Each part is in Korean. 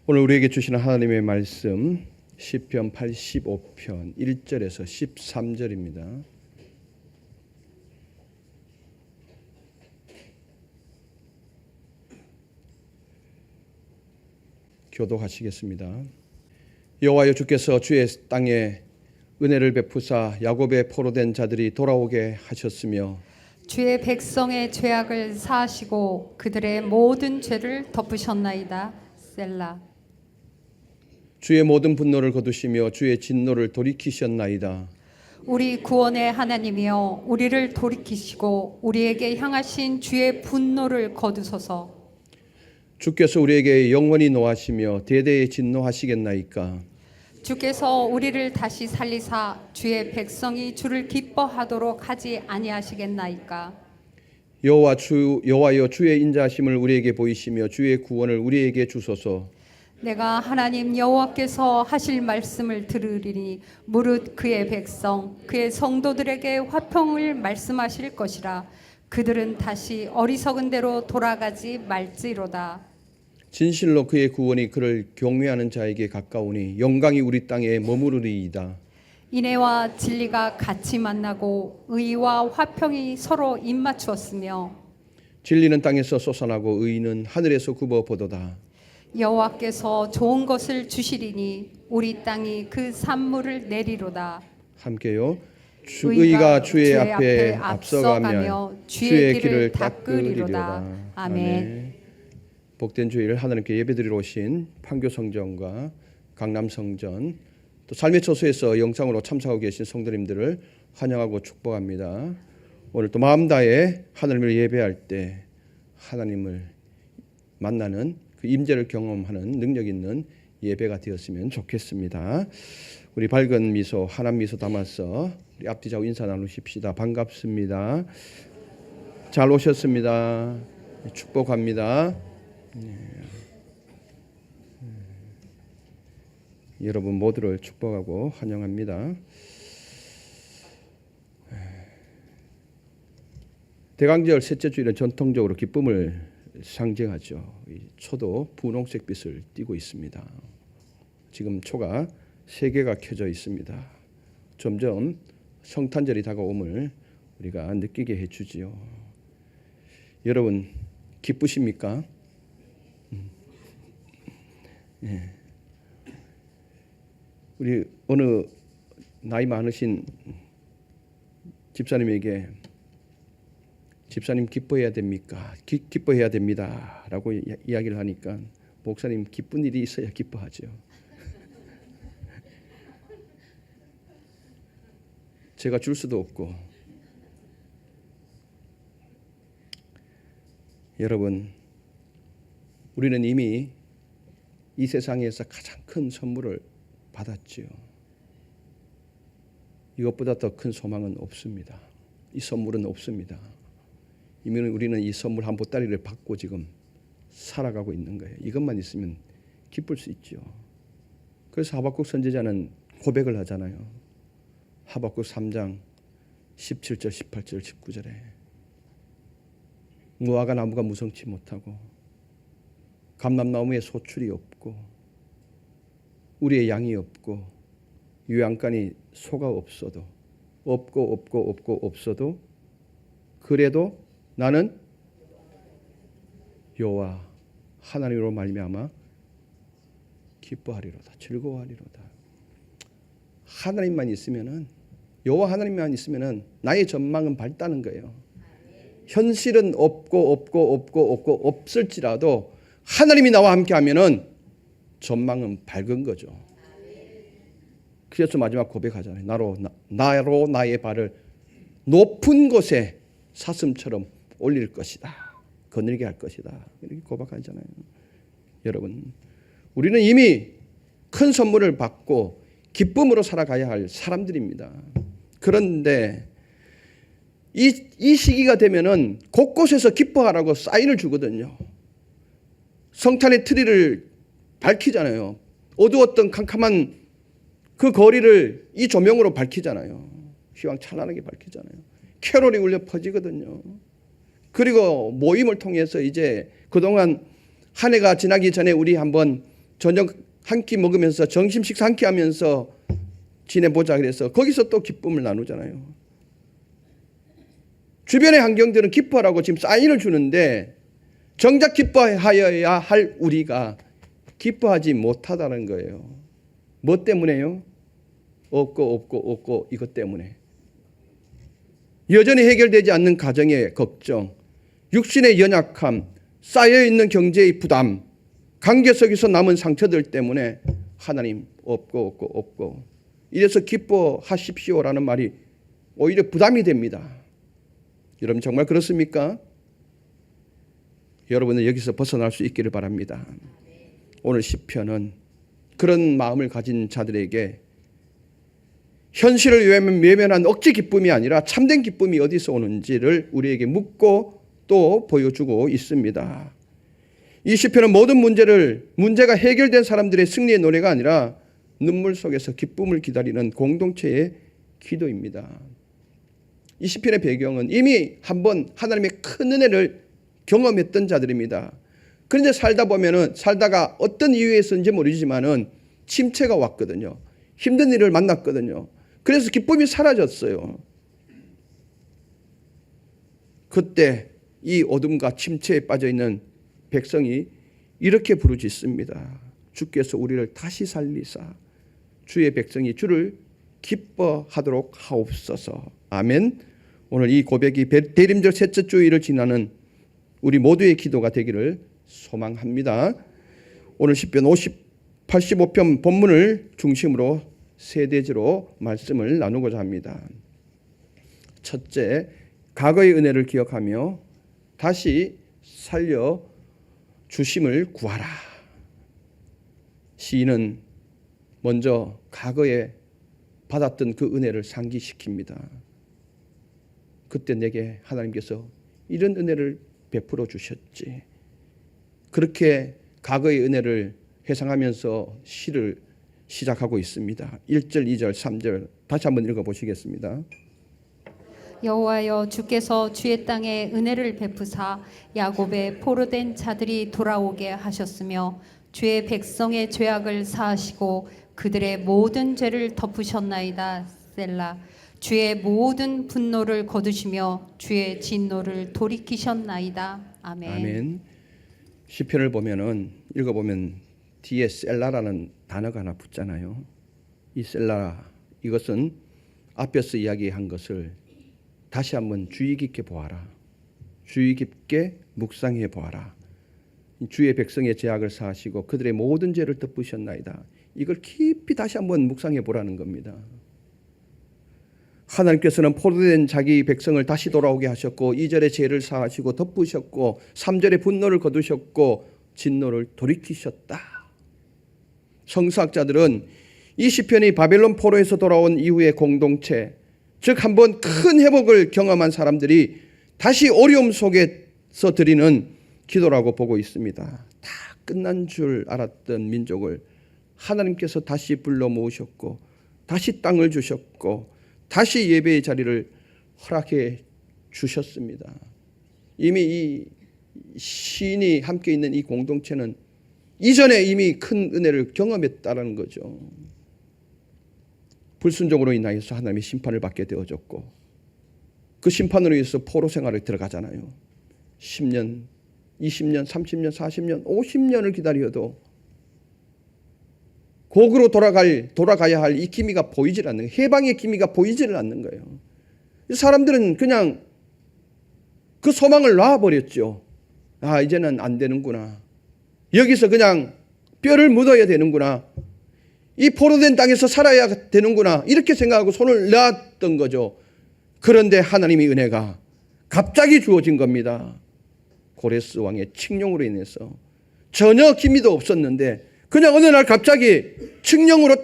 오늘 우리에게 주시는 하나님의 말씀 시편 85편 1절에서 13절입니다. 교독하시겠습니다. 여호와여, 주께서 주의 땅에 은혜를 베푸사 야곱의 포로된 자들이 돌아오게 하셨으며 주의 백성의 죄악을 사하시고 그들의 모든 죄를 덮으셨나이다. 셀라. 주의 모든 분노를 거두시며 주의 진노를 돌이키셨나이다. 우리 구원의 하나님이여, 우리를 돌이키시고 우리에게 향하신 주의 분노를 거두소서. 주께서 우리에게 영원히 노하시며 대대에 진노하시겠나이까. 주께서 우리를 다시 살리사 주의 백성이 주를 기뻐하도록 하지 아니하시겠나이까. 여호와여, 주의 인자하심을 우리에게 보이시며 주의 구원을 우리에게 주소서. 내가 하나님 여호와께서 하실 말씀을 들으리니 무릇 그의 백성 그의 성도들에게 화평을 말씀하실 것이라. 그들은 다시 어리석은 대로 돌아가지 말지로다. 진실로 그의 구원이 그를 경외하는 자에게 가까우니 영광이 우리 땅에 머무르리이다. 인애와 진리가 같이 만나고 의와 화평이 서로 입맞추었으며 진리는 땅에서 솟아나고 의는 하늘에서 굽어 보도다. 여호와께서 좋은 것을 주시리니 우리 땅이 그 산물을 내리로다. 함께요. 의가 주의 앞에 앞서가며 주의 길을 닦으리로다. 아멘. 복된 주일 하나님께 예배드리러 오신 판교성전과 강남성전, 또 삶의 처소에서 영상으로 참석하고 계신 성도님들을 환영하고 축복합니다. 오늘 또 마음 다해 하나님을 예배할 때 하나님을 만나는 그 임재를 경험하는 능력 있는 예배가 되었으면 좋겠습니다. 우리 밝은 미소, 환한 미소 담아서 우리 앞뒤자고 인사 나누십시다. 반갑습니다. 잘 오셨습니다. 축복합니다. 여러분 모두를 축복하고 환영합니다. 대강절 셋째 주일은 전통적으로 기쁨을 상징하죠. 초도 분홍색 빛을 띠고 있습니다. 지금 초가 3개가 켜져 있습니다. 점점 성탄절이 다가옴을 우리가 느끼게 해주지요. 여러분 기쁘십니까? 예. 우리 어느 나이 많으신 집사님에게 집사님 기뻐해야 됩니까? 기뻐해야 됩니다 라고 이야기를 하니까 목사님 기쁜 일이 있어야 기뻐하죠. 제가 줄 수도 없고. 여러분, 우리는 이미 이 세상에서 가장 큰 선물을 받았지요. 이것보다 더 큰 소망은 없습니다. 이 선물은 없습니다. 이미 우리는 이 선물 한 보따리를 받고 지금 살아가고 있는 거예요. 이것만 있으면 기쁠 수 있죠. 그래서 하박국 선지자는 고백을 하잖아요. 하박국 3장 17절, 18절, 19절에 무화과 나무가 무성치 못하고 감람나무에 소출이 없고 우리의 양이 없고 유양간이 소가 없어도 없어도 그래도 나는 여호와 하나님으로 말미암아 기뻐하리로다. 즐거워하리로다. 하나님만 있으면은, 여호와 하나님만 있으면은 나의 전망은 밝다는 거예요. 현실은 없을지라도 하나님이 나와 함께 하면은 전망은 밝은 거죠. 그래서 마지막 고백하잖아요. 나로 나의 발을 높은 곳에 사슴처럼 올릴 것이다. 거느리게 할 것이다. 이렇게 고백하잖아요. 여러분, 우리는 이미 큰 선물을 받고 기쁨으로 살아가야 할 사람들입니다. 그런데 이 시기가 되면은 곳곳에서 기뻐하라고 사인을 주거든요. 성탄의 트리를 밝히잖아요. 어두웠던 캄캄한 그 거리를 이 조명으로 밝히잖아요. 휘황찬란하게 밝히잖아요. 캐롤이 울려 퍼지거든요. 그리고 모임을 통해서 이제 그동안 한 해가 지나기 전에 우리 한번 저녁 한 끼 먹으면서 점심 식사 한 끼 하면서 지내보자 그래서 거기서 또 기쁨을 나누잖아요. 주변의 환경들은 기뻐하라고 지금 사인을 주는데 정작 기뻐하여야 할 우리가 기뻐하지 못하다는 거예요. 뭐 때문에요? 없고 이것 때문에. 여전히 해결되지 않는 가정의 걱정, 육신의 연약함, 쌓여있는 경제의 부담, 관계 속에서 남은 상처들 때문에 하나님 없고 이래서 기뻐하십시오라는 말이 오히려 부담이 됩니다. 여러분 정말 그렇습니까? 여러분은 여기서 벗어날 수 있기를 바랍니다. 오늘 시편은 그런 마음을 가진 자들에게 현실을 외면한 억지 기쁨이 아니라 참된 기쁨이 어디서 오는지를 우리에게 묻고 또 보여주고 있습니다. 이 시편은 모든 문제가 해결된 사람들의 승리의 노래가 아니라 눈물 속에서 기쁨을 기다리는 공동체의 기도입니다. 이 시편의 배경은 이미 한번 하나님의 큰 은혜를 경험했던 자들입니다. 그런데 살다가 어떤 이유에서인지 모르지만은 침체가 왔거든요. 힘든 일을 만났거든요. 그래서 기쁨이 사라졌어요. 그때 이 어둠과 침체에 빠져 있는 백성이 이렇게 부르짖습니다. 주께서 우리를 다시 살리사 주의 백성이 주를 기뻐하도록 하옵소서. 아멘. 오늘 이 고백이 대림절 셋째 주일을 지나는 우리 모두의 기도가 되기를 소망합니다. 오늘 시편 85편 본문을 중심으로 세 대지로 말씀을 나누고자 합니다. 첫째, 과거의 은혜를 기억하며 다시 살려 주심을 구하라. 시인은 먼저 과거에 받았던 그 은혜를 상기시킵니다. 그때 내게 하나님께서 이런 은혜를 베풀어 주셨지. 그렇게 과거의 은혜를 회상하면서 시를 시작하고 있습니다. 1절, 2절, 3절 다시 한번 읽어보시겠습니다. 여호와여 주께서 주의 땅에 은혜를 베푸사 야곱의 포로된 자들이 돌아오게 하셨으며 주의 백성의 죄악을 사하시고 그들의 모든 죄를 덮으셨나이다. 셀라. 주의 모든 분노를 거두시며 주의 진노를 돌이키셨나이다. 아멘. 아멘. 시편을 읽어보면 뒤에 셀라라는 단어가 하나 붙잖아요. 이 셀라, 이것은 앞에서 이야기한 것을 다시 한번 주의 깊게 보아라. 주의 깊게 묵상해 보아라. 주의 백성의 죄악을 사하시고 그들의 모든 죄를 덮으셨나이다. 이걸 깊이 다시 한번 묵상해 보라는 겁니다. 하나님께서는 포로된 자기 백성을 다시 돌아오게 하셨고 2절에 죄를 사하시고 덮으셨고 3절에 분노를 거두셨고 진노를 돌이키셨다. 성서학자들은 이 시편이 바벨론 포로에서 돌아온 이후의 공동체, 즉 한번 큰 회복을 경험한 사람들이 다시 어려움 속에서 드리는 기도라고 보고 있습니다. 다 끝난 줄 알았던 민족을 하나님께서 다시 불러 모으셨고 다시 땅을 주셨고 다시 예배의 자리를 허락해 주셨습니다. 이미 이 시인이 함께 있는 이 공동체는 이전에 이미 큰 은혜를 경험했다는 거죠. 불순종으로 인하여서 하나님의 심판을 받게 되어졌고 그 심판으로 인해서 포로 생활에 들어가잖아요. 10년, 20년, 30년, 40년, 50년을 기다려도 곡으로 돌아가야 할 이 기미가 보이질 않는 거예요. 해방의 기미가 보이지를 않는 거예요. 사람들은 그냥 그 소망을 놔버렸죠. 아, 이제는 안 되는구나. 여기서 그냥 뼈를 묻어야 되는구나. 이 포로된 땅에서 살아야 되는구나. 이렇게 생각하고 손을 놨던 거죠. 그런데 하나님의 은혜가 갑자기 주어진 겁니다. 고레스 왕의 칙령으로 인해서 전혀 기미도 없었는데 그냥 어느 날 갑자기 칙령으로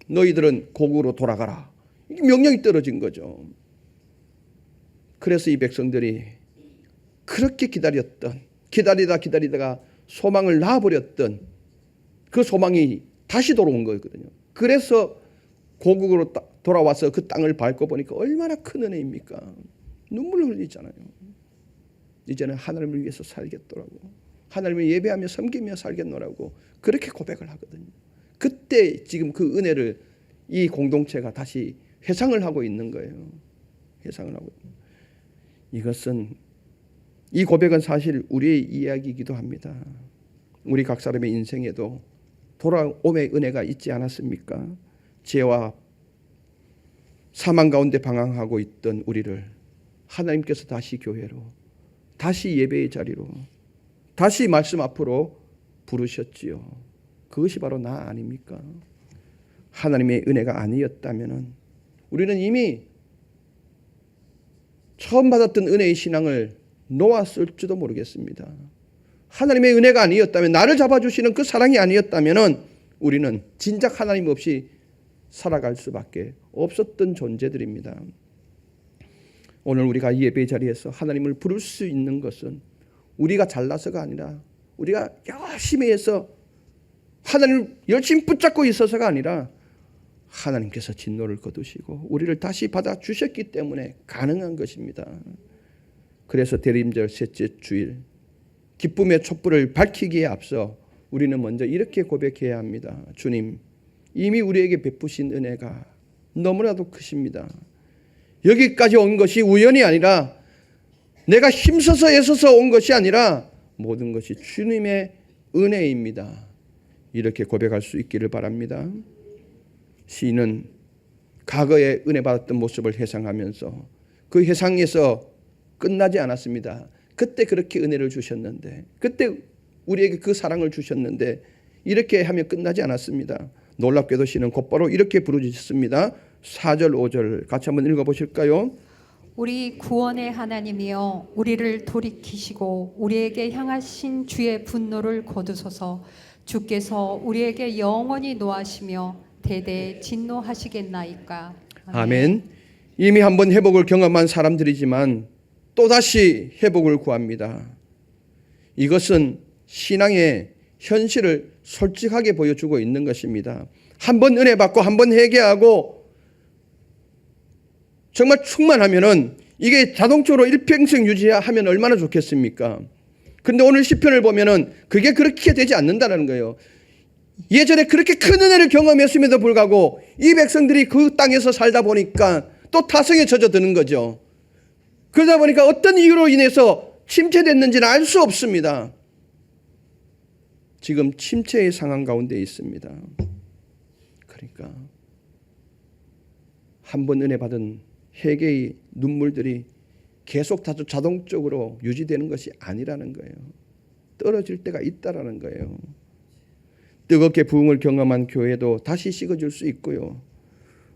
너희들은 고국으로 돌아가라. 명령이 떨어진 거죠. 그래서 이 백성들이 그렇게 기다리다가 소망을 놔버렸던 그 소망이 다시 돌아온 거거든요. 그래서 고국으로 돌아와서 그 땅을 밟고 보니까 얼마나 큰 은혜입니까? 눈물을 흘리잖아요. 이제는 하나님을 위해서 살겠더라고. 하나님을 예배하며 섬기며 살겠노라고 그렇게 고백을 하거든요. 그때 지금 그 은혜를 이 공동체가 다시 회상을 하고 있는 거예요. 회상을 하고 있는. 이것은 이 고백은 사실 우리의 이야기이기도 합니다. 우리 각 사람의 인생에도 돌아옴의 은혜가 있지 않았습니까? 죄와 사망 가운데 방황하고 있던 우리를 하나님께서 다시 교회로, 다시 예배의 자리로, 다시 말씀 앞으로 부르셨지요. 그것이 바로 나 아닙니까? 하나님의 은혜가 아니었다면 우리는 이미 처음 받았던 은혜의 신앙을 놓았을지도 모르겠습니다. 하나님의 은혜가 아니었다면, 나를 잡아주시는 그 사랑이 아니었다면 우리는 진작 하나님 없이 살아갈 수밖에 없었던 존재들입니다. 오늘 우리가 예배 자리에서 하나님을 부를 수 있는 것은 우리가 잘나서가 아니라, 우리가 열심히 해서 하나님을 열심히 붙잡고 있어서가 아니라 하나님께서 진노를 거두시고 우리를 다시 받아주셨기 때문에 가능한 것입니다. 그래서 대림절 셋째 주일 기쁨의 촛불을 밝히기에 앞서 우리는 먼저 이렇게 고백해야 합니다. 주님, 이미 우리에게 베푸신 은혜가 너무나도 크십니다. 여기까지 온 것이 우연이 아니라, 내가 힘써서 애써서 온 것이 아니라 모든 것이 주님의 은혜입니다. 이렇게 고백할 수 있기를 바랍니다. 시인은 과거에 은혜 받았던 모습을 회상하면서 그 회상에서 끝나지 않았습니다. 그때 그렇게 은혜를 주셨는데, 그때 우리에게 그 사랑을 주셨는데, 이렇게 하면 끝나지 않았습니다. 놀랍게도 시는 곧바로 이렇게 부르짖습니다. 4절 5절 같이 한번 읽어보실까요? 우리 구원의 하나님이여 우리를 돌이키시고 우리에게 향하신 주의 분노를 거두소서. 주께서 우리에게 영원히 노하시며 대대 진노하시겠나이까. 아멘. 이미 한번 회복을 경험한 사람들이지만 또다시 회복을 구합니다. 이것은 신앙의 현실을 솔직하게 보여주고 있는 것입니다. 한번 은혜 받고 한번 회개하고 정말 충만하면은 이게 자동적으로 일평생 유지하면 얼마나 좋겠습니까? 그런데 오늘 시편을 보면은 그게 그렇게 되지 않는다는 거예요. 예전에 그렇게 큰 은혜를 경험했음에도 불구하고 이 백성들이 그 땅에서 살다 보니까 또 타성에 젖어드는 거죠. 그러다 보니까 어떤 이유로 인해서 침체됐는지는 알 수 없습니다. 지금 침체의 상황 가운데 있습니다. 그러니까 한 번 은혜 받은 회개의 눈물들이 계속 자동적으로 유지되는 것이 아니라는 거예요. 떨어질 때가 있다라는 거예요. 뜨겁게 부흥을 경험한 교회도 다시 식어질 수 있고요.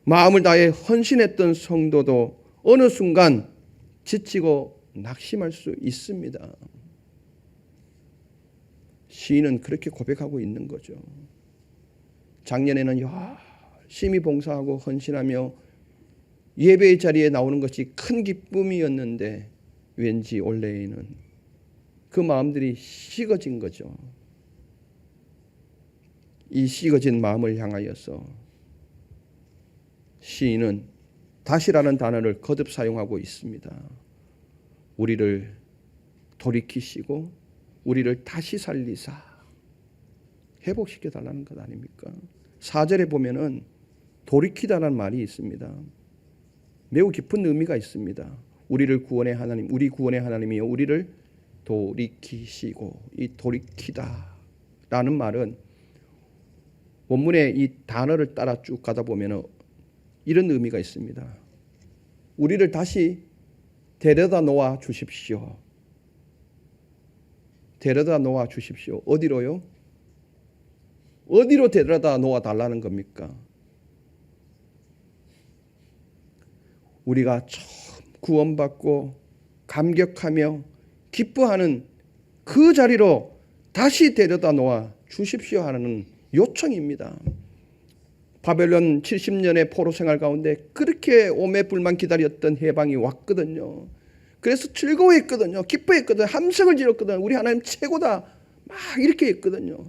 마음을 다해 헌신했던 성도도 어느 순간 지치고 낙심할 수 있습니다. 시인은 그렇게 고백하고 있는 거죠. 작년에는 열심히 봉사하고 헌신하며 예배의 자리에 나오는 것이 큰 기쁨이었는데 왠지 올해에는 그 마음들이 식어진 거죠. 이 식어진 마음을 향하여서 시인은 다시라는 단어를 거듭 사용하고 있습니다. 우리를 돌이키시고 우리를 다시 살리사 회복시켜 달라는 것 아닙니까? 4절에 보면은 돌이키다라는 말이 있습니다. 매우 깊은 의미가 있습니다. 우리를 구원의 하나님, 우리 구원의 하나님이요 우리를 돌이키시고, 이 돌이키다라는 말은 원문의 이 단어를 따라 쭉 가다 보면은 이런 의미가 있습니다. 우리를 다시 데려다 놓아 주십시오. 데려다 놓아 주십시오. 어디로요? 어디로 데려다 놓아 달라는 겁니까? 우리가 처음 구원받고 감격하며 기뻐하는 그 자리로 다시 데려다 놓아 주십시오 하는 요청입니다. 바벨론 70년의 포로 생활 가운데 그렇게 오매불만 기다렸던 해방이 왔거든요. 그래서 즐거워했거든요. 기뻐했거든요. 함성을 지렀거든요. 우리 하나님 최고다. 막 이렇게 했거든요.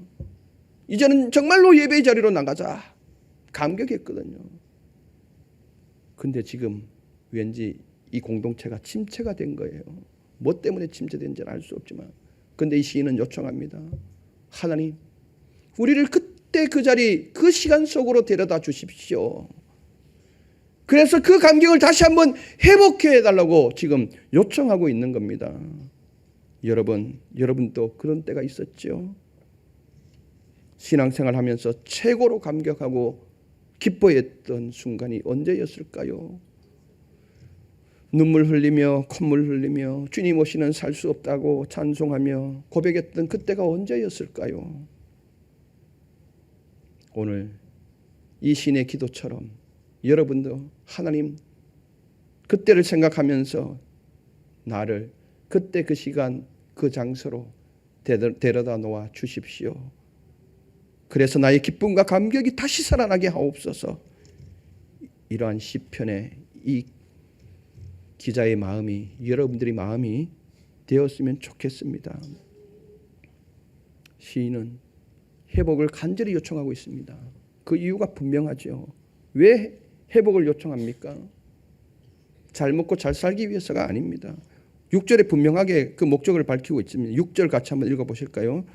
이제는 정말로 예배의 자리로 나가자. 감격했거든요. 근데 지금 왠지 이 공동체가 침체가 된 거예요. 뭐 때문에 침체된지는 알 수 없지만 그런데 이 시인은 요청합니다. 하나님, 우리를 그때 그 자리, 그 시간 속으로 데려다 주십시오. 그래서 그 감격을 다시 한번 회복해 달라고 지금 요청하고 있는 겁니다. 여러분도 그런 때가 있었죠? 신앙생활 하면서 최고로 감격하고 기뻐했던 순간이 언제였을까요? 눈물 흘리며 콧물 흘리며 주님 없이는 살 수 없다고 찬송하며 고백했던 그때가 언제였을까요? 오늘 이 시인의 기도처럼 여러분도 하나님 그때를 생각하면서 나를 그때 그 시간 그 장소로 데려다 놓아 주십시오. 그래서 나의 기쁨과 감격이 다시 살아나게 하옵소서. 이러한 시편의 이 기자의 마음이 여러분들의 마음이 되었으면 좋겠습니다. 시인은 회복을 간절히 요청하고 있습니다. 그 이유가 분명하죠. 왜 회복을 요청합니까? 잘 먹고 잘 살기 위해서가 아닙니다. 6절에 분명하게 그 목적을 밝히고 있습니다. 6절 같이 한번 읽어보실까요?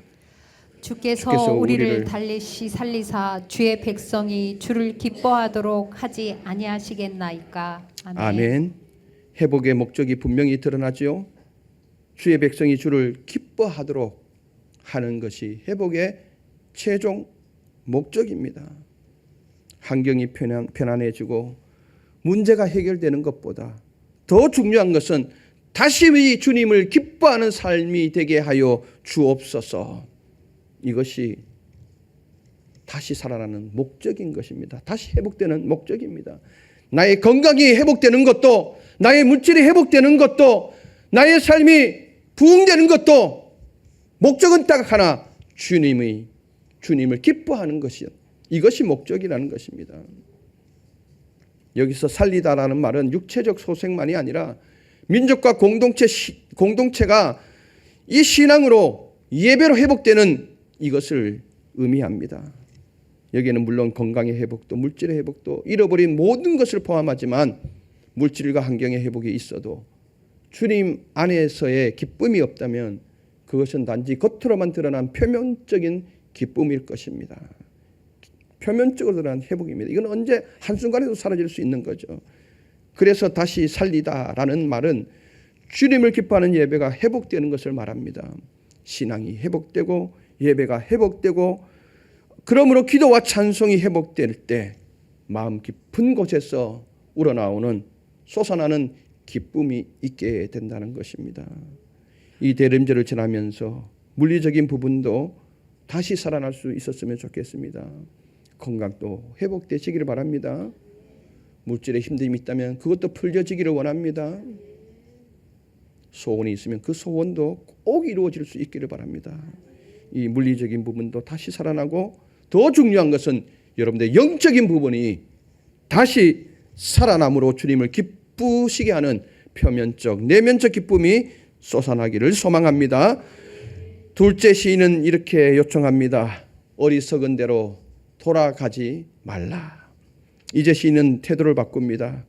주께서 우리를 달리시 살리사 주의 백성이 주를 기뻐하도록 하지 아니하시겠나이까. 아멘. 아멘. 회복의 목적이 분명히 드러나죠. 주의 백성이 주를 기뻐하도록 하는 것이 회복의 최종 목적입니다. 환경이 편안해지고 문제가 해결되는 것보다 더 중요한 것은 다시 주님을 기뻐하는 삶이 되게 하여 주옵소서. 이것이 다시 살아나는 목적인 것입니다. 다시 회복되는 목적입니다. 나의 건강이 회복되는 것도, 나의 물질이 회복되는 것도, 나의 삶이 부흥되는 것도 목적은 딱 하나, 주님을 기뻐하는 것이요. 이것이 목적이라는 것입니다. 여기서 살리다라는 말은 육체적 소생만이 아니라 민족과 공동체가 이 신앙으로 예배로 회복되는 이것을 의미합니다. 여기에는 물론 건강의 회복도 물질의 회복도 잃어버린 모든 것을 포함하지만 물질과 환경의 회복이 있어도 주님 안에서의 기쁨이 없다면 그것은 단지 겉으로만 드러난 표면적인 기쁨일 것입니다. 표면적으로 드러난 회복입니다. 이건 언제 한순간에도 사라질 수 있는 거죠. 그래서 다시 살리다라는 말은 주님을 기뻐하는 예배가 회복되는 것을 말합니다. 신앙이 회복되고 예배가 회복되고 그러므로 기도와 찬송이 회복될 때 마음 깊은 곳에서 우러나오는 솟아나는 기쁨이 있게 된다는 것입니다. 이 대림절을 지나면서 물리적인 부분도 다시 살아날 수 있었으면 좋겠습니다. 건강도 회복되시기를 바랍니다. 물질에 힘듦이 있다면 그것도 풀려지기를 원합니다. 소원이 있으면 그 소원도 꼭 이루어질 수 있기를 바랍니다. 이 물리적인 부분도 다시 살아나고 더 중요한 것은 여러분들의 영적인 부분이 다시 살아남으로 주님을 기쁘시게 하는 표면적, 내면적 기쁨이 솟아나기를 소망합니다. 둘째 시인은 이렇게 요청합니다. 어리석은 대로 돌아가지 말라. 이제 시인은 태도를 바꿉니다.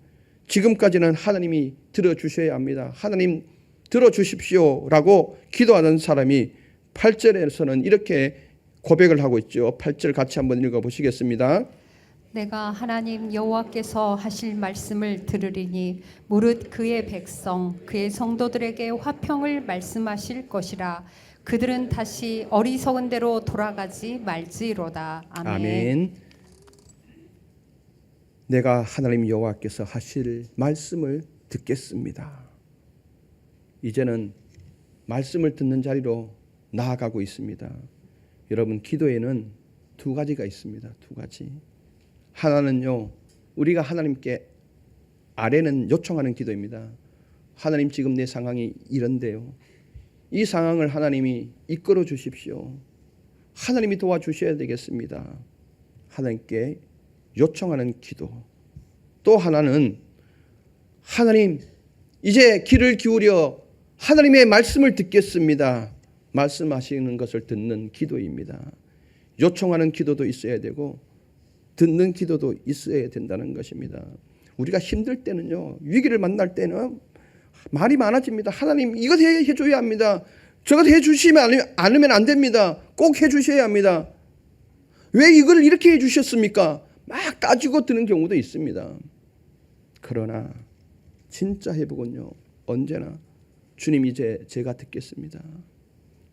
지금까지는 하나님이 들어주셔야 합니다. 하나님 들어주십시오라고 기도하는 사람이 8절에서는 이렇게 고백을 하고 있죠. 8절 같이 한번 읽어보시겠습니다. 내가 하나님 여호와께서 하실 말씀을 들으리니 무릇 그의 백성 그의 성도들에게 화평을 말씀하실 것이라. 그들은 다시 어리석은 대로 돌아가지 말지로다. 아멘. 아멘. 내가 하나님 여호와께서 하실 말씀을 듣겠습니다. 이제는 말씀을 듣는 자리로 나아가고 있습니다. 여러분, 기도에는 두 가지가 있습니다. 두 가지. 하나는요, 우리가 하나님께 아래는 요청하는 기도입니다. 하나님, 지금 내 상황이 이런데요. 이 상황을 하나님이 이끌어 주십시오. 하나님이 도와주셔야 되겠습니다. 하나님께 요청하는 기도. 또 하나는 하나님, 이제 귀를 기울여 하나님의 말씀을 듣겠습니다. 말씀하시는 것을 듣는 기도입니다. 요청하는 기도도 있어야 되고 듣는 기도도 있어야 된다는 것입니다. 우리가 힘들 때는요, 위기를 만날 때는 말이 많아집니다. 하나님, 이것 해줘야 합니다. 저것 해주시면 않으면 안 됩니다. 꼭 해주셔야 합니다. 왜 이걸 이렇게 해주셨습니까? 막 따지고 드는 경우도 있습니다. 그러나 진짜 회복은요, 언제나 주님 이제 제가 듣겠습니다.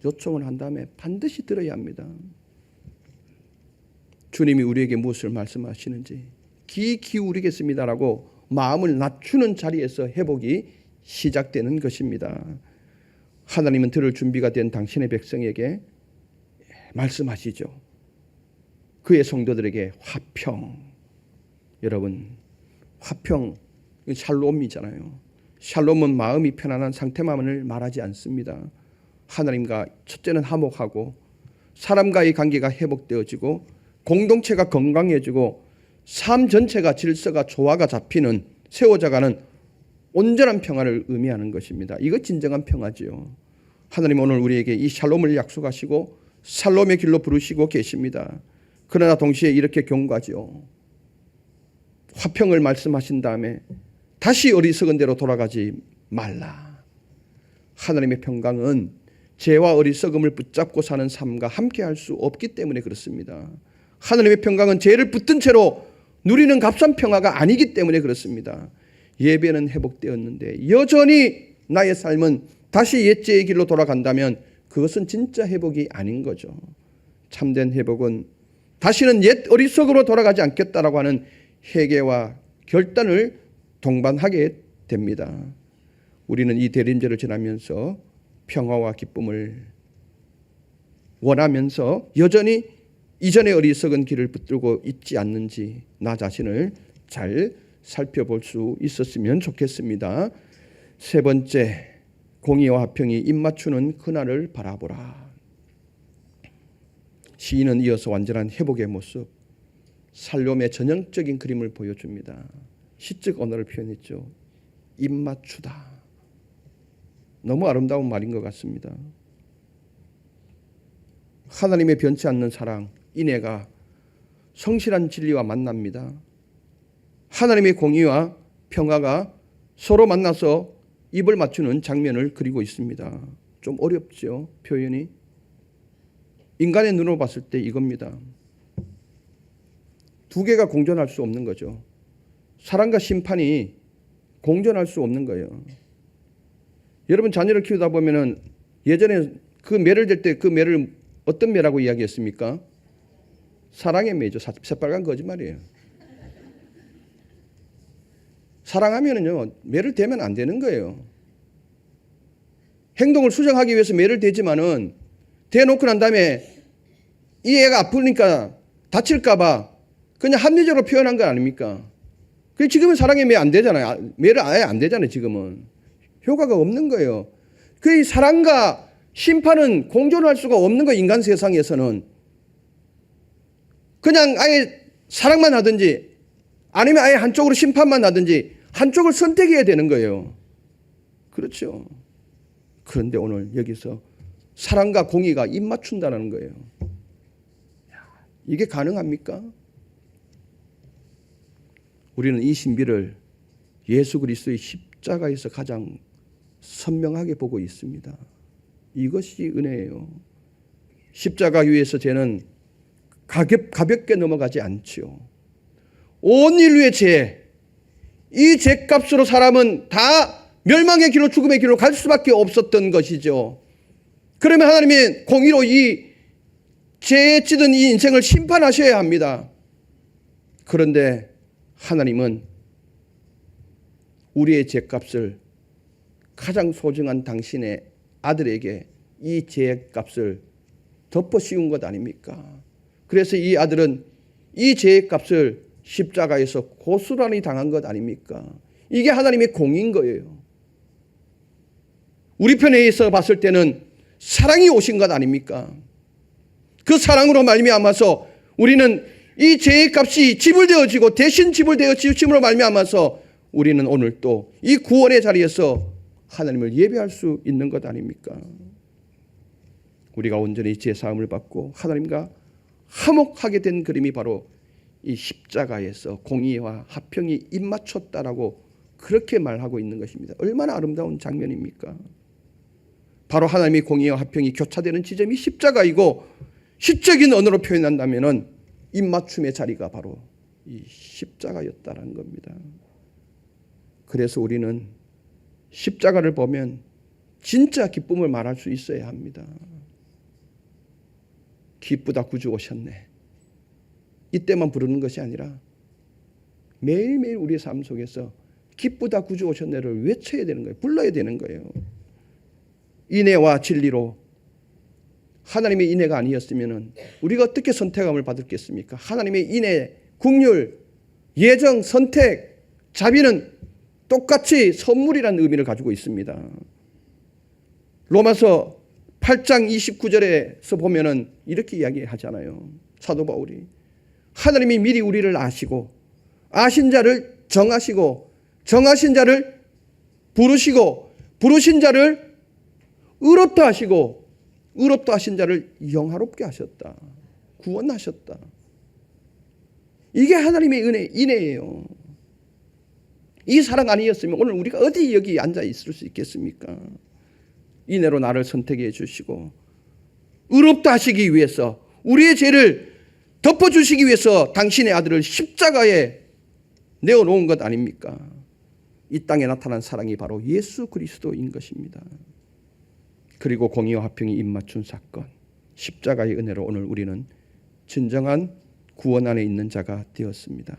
요청을 한 다음에 반드시 들어야 합니다. 주님이 우리에게 무엇을 말씀하시는지 귀 기울이겠습니다라고 마음을 낮추는 자리에서 회복이 시작되는 것입니다. 하나님은 들을 준비가 된 당신의 백성에게 말씀하시죠. 그의 성도들에게 화평. 여러분, 화평, 샬롬이잖아요. 샬롬은 마음이 편안한 상태만을 말하지 않습니다. 하나님과 첫째는 화목하고 사람과의 관계가 회복되어지고 공동체가 건강해지고 삶 전체가 질서가 조화가 잡히는 세워져가는 온전한 평화를 의미하는 것입니다. 이거 진정한 평화지요. 하나님 오늘 우리에게 이 샬롬을 약속하시고 샬롬의 길로 부르시고 계십니다. 그러나 동시에 이렇게 경고하지요. 화평을 말씀하신 다음에 다시 어리석은 대로 돌아가지 말라. 하나님의 평강은 죄와 어리석음을 붙잡고 사는 삶과 함께 할 수 없기 때문에 그렇습니다. 하나님의 평강은 죄를 붙든 채로 누리는 값싼 평화가 아니기 때문에 그렇습니다. 예배는 회복되었는데 여전히 나의 삶은 다시 옛죄의 길로 돌아간다면 그것은 진짜 회복이 아닌 거죠. 참된 회복은 다시는 옛 어리석음으로 돌아가지 않겠다라고 하는 회개와 결단을 동반하게 됩니다. 우리는 이 대림절을 지나면서 평화와 기쁨을 원하면서 여전히 이전의 어리석은 길을 붙들고 있지 않는지 나 자신을 잘 살펴볼 수 있었으면 좋겠습니다. 세 번째, 공의와 화평이 입맞추는 그날을 바라보라. 시인은 이어서 완전한 회복의 모습, 샬롬의 전형적인 그림을 보여줍니다. 시적 언어를 표현했죠. 입맞추다. 너무 아름다운 말인 것 같습니다. 하나님의 변치 않는 사랑, 인애가 성실한 진리와 만납니다. 하나님의 공의와 평화가 서로 만나서 입을 맞추는 장면을 그리고 있습니다. 좀 어렵죠, 표현이. 인간의 눈으로 봤을 때 이겁니다. 두 개가 공존할 수 없는 거죠. 사랑과 심판이 공존할 수 없는 거예요. 여러분 자녀를 키우다 보면은 예전에 그 매를 댈 때 그 매를 어떤 매라고 이야기했습니까? 사랑의 매죠. 새빨간 거짓말이에요. 사랑하면은요 매를 대면 안 되는 거예요. 행동을 수정하기 위해서 매를 대지만은 대놓고 난 다음에 이 애가 아프니까 다칠까봐 그냥 합리적으로 표현한 거 아닙니까? 그 지금은 사랑의 매 안 되잖아요. 매를 아예 안 되잖아요. 지금은 효과가 없는 거예요. 그 사랑과 심판은 공존할 수가 없는 거예요. 인간 세상에서는 그냥 아예 사랑만 하든지 아니면 아예 한쪽으로 심판만 하든지 한쪽을 선택해야 되는 거예요. 그렇죠. 그런데 오늘 여기서 사랑과 공의가 입맞춘다는 거예요. 이게 가능합니까? 우리는 이 신비를 예수 그리스도의 십자가에서 가장 선명하게 보고 있습니다. 이것이 은혜예요. 십자가 위에서 죄는 가볍게 넘어가지 않지요. 온 인류의 죄, 이 죄값으로 사람은 다 멸망의 길로 죽음의 길로 갈 수밖에 없었던 것이죠. 그러면 하나님이 공의로 이 죄에 찌든 이 인생을 심판하셔야 합니다. 그런데 하나님은 우리의 죄값을 가장 소중한 당신의 아들에게 이 죄값을 덮어 씌운 것 아닙니까? 그래서 이 아들은 이 죄값을 십자가에서 고스란히 당한 것 아닙니까? 이게 하나님의 공인 거예요. 우리 편에서 봤을 때는 사랑이 오신 것 아닙니까? 그 사랑으로 말미암아서 우리는 이 죄의 값이 지불되어지고 대신 지불되어 지으심으로 말미암아서 우리는 오늘 또 이 구원의 자리에서 하나님을 예배할 수 있는 것 아닙니까? 우리가 온전히 죄 사함을 받고 하나님과 화목하게 된 그림이 바로 이 십자가에서 공의와 화평이 입맞췄다라고 그렇게 말하고 있는 것입니다. 얼마나 아름다운 장면입니까? 바로 하나님의 공의와 화평이 교차되는 지점이 십자가이고, 시적인 언어로 표현한다면 입맞춤의 자리가 바로 이 십자가였다는 겁니다. 그래서 우리는 십자가를 보면 진짜 기쁨을 말할 수 있어야 합니다. 기쁘다 구주 오셨네. 이때만 부르는 것이 아니라 매일매일 우리의 삶 속에서 기쁘다 구주 오셨네를 외쳐야 되는 거예요. 불러야 되는 거예요. 인애와 진리로, 하나님의 인애가 아니었으면 우리가 어떻게 선택함을 받았겠습니까? 하나님의 인애, 긍휼, 예정, 선택, 자비는 똑같이 선물이라는 의미를 가지고 있습니다. 로마서 8장 29절에서 보면은 이렇게 이야기하잖아요. 사도 바울이 하나님이 미리 우리를 아시고, 아신 자를 정하시고, 정하신 자를 부르시고, 부르신 자를 의롭다 하시고, 의롭다 하신 자를 영화롭게 하셨다. 구원하셨다. 이게 하나님의 은혜, 인애예요. 이 사랑 아니었으면 오늘 우리가 어디 여기 앉아 있을 수 있겠습니까? 인애로 나를 선택해 주시고, 의롭다 하시기 위해서, 우리의 죄를 덮어주시기 위해서 당신의 아들을 십자가에 내어놓은 것 아닙니까? 이 땅에 나타난 사랑이 바로 예수 그리스도인 것입니다. 그리고 공의와 화평이 입맞춘 사건, 십자가의 은혜로 오늘 우리는 진정한 구원 안에 있는 자가 되었습니다.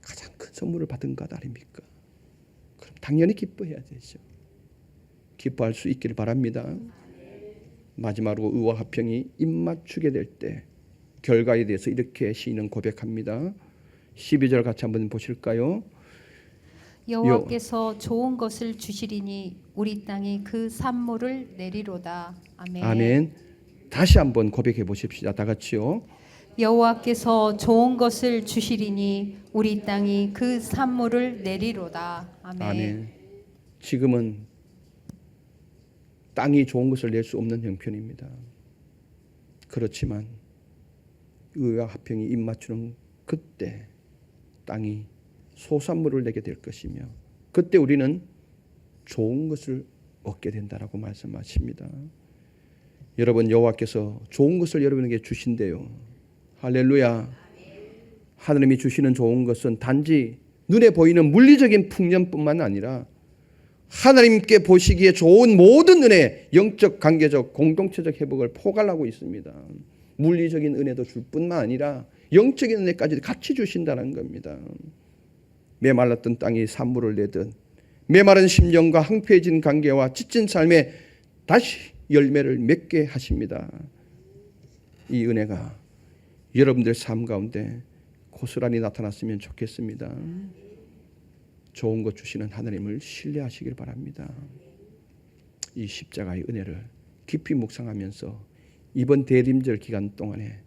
가장 큰 선물을 받은 것 아닙니까? 그럼 당연히 기뻐해야 되죠. 기뻐할 수 있기를 바랍니다. 마지막으로 의와 화평이 입맞추게 될 때 결과에 대해서 이렇게 시인은 고백합니다. 12절 같이 한번 보실까요? 여호와께서 좋은 것을 주시리니 우리 땅이 그 산물을 내리로다. 아멘. 아멘. 다시 한번 고백해 보십시다. 다 같이요. 여호와께서 좋은 것을 주시리니 우리 땅이 그 산물을 내리로다. 아멘. 아멘. 지금은 땅이 좋은 것을 낼 수 없는 형편입니다. 그렇지만 의와 화평이 입맞추는 그때 땅이 소산물을 내게 될 것이며, 그때 우리는 좋은 것을 얻게 된다라고 말씀하십니다. 여러분, 여호와께서 좋은 것을 여러분에게 주신대요. 할렐루야. 하나님이 주시는 좋은 것은 단지 눈에 보이는 물리적인 풍년뿐만 아니라 하나님께 보시기에 좋은 모든 은혜, 영적, 관계적, 공동체적 회복을 포괄하고 있습니다. 물리적인 은혜도 줄 뿐만 아니라 영적인 은혜까지 같이 주신다는 겁니다. 메말랐던 땅이 산물을 내듯 메마른 심령과 황폐해진 관계와 지친 삶에 다시 열매를 맺게 하십니다. 이 은혜가 여러분들 삶 가운데 고스란히 나타났으면 좋겠습니다. 좋은 것 주시는 하나님을 신뢰하시길 바랍니다. 이 십자가의 은혜를 깊이 묵상하면서 이번 대림절 기간 동안에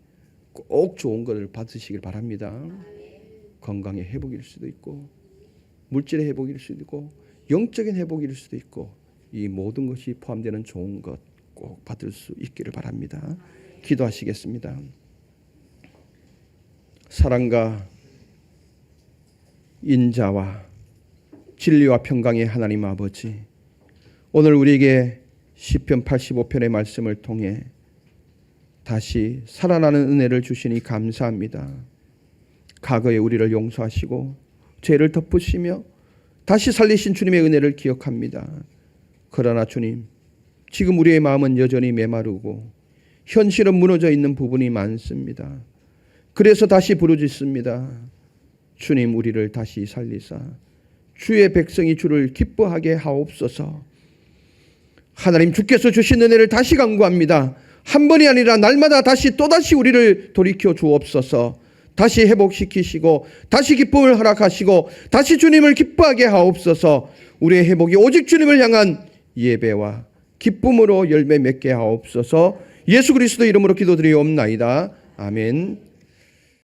꼭 좋은 것을 받으시길 바랍니다. 건강의 회복일 수도 있고, 물질의 회복일 수도 있고, 영적인 회복일 수도 있고, 이 모든 것이 포함되는 좋은 것 꼭 받을 수 있기를 바랍니다. 기도하시겠습니다. 사랑과 인자와 진리와 평강의 하나님 아버지, 오늘 우리에게 시편 85편의 말씀을 통해 다시 살아나는 은혜를 주시니 감사합니다. 과거에 우리를 용서하시고 죄를 덮으시며 다시 살리신 주님의 은혜를 기억합니다. 그러나 주님, 지금 우리의 마음은 여전히 메마르고 현실은 무너져 있는 부분이 많습니다. 그래서 다시 부르짖습니다. 주님, 우리를 다시 살리사 주의 백성이 주를 기뻐하게 하옵소서. 하나님, 주께서 주신 은혜를 다시 간구합니다. 한 번이 아니라 날마다 다시 또다시 우리를 돌이켜 주옵소서. 다시 회복시키시고 다시 기쁨을 허락하시고 다시 주님을 기뻐하게 하옵소서. 우리의 회복이 오직 주님을 향한 예배와 기쁨으로 열매 맺게 하옵소서. 예수 그리스도 이름으로 기도드리옵나이다. 아멘.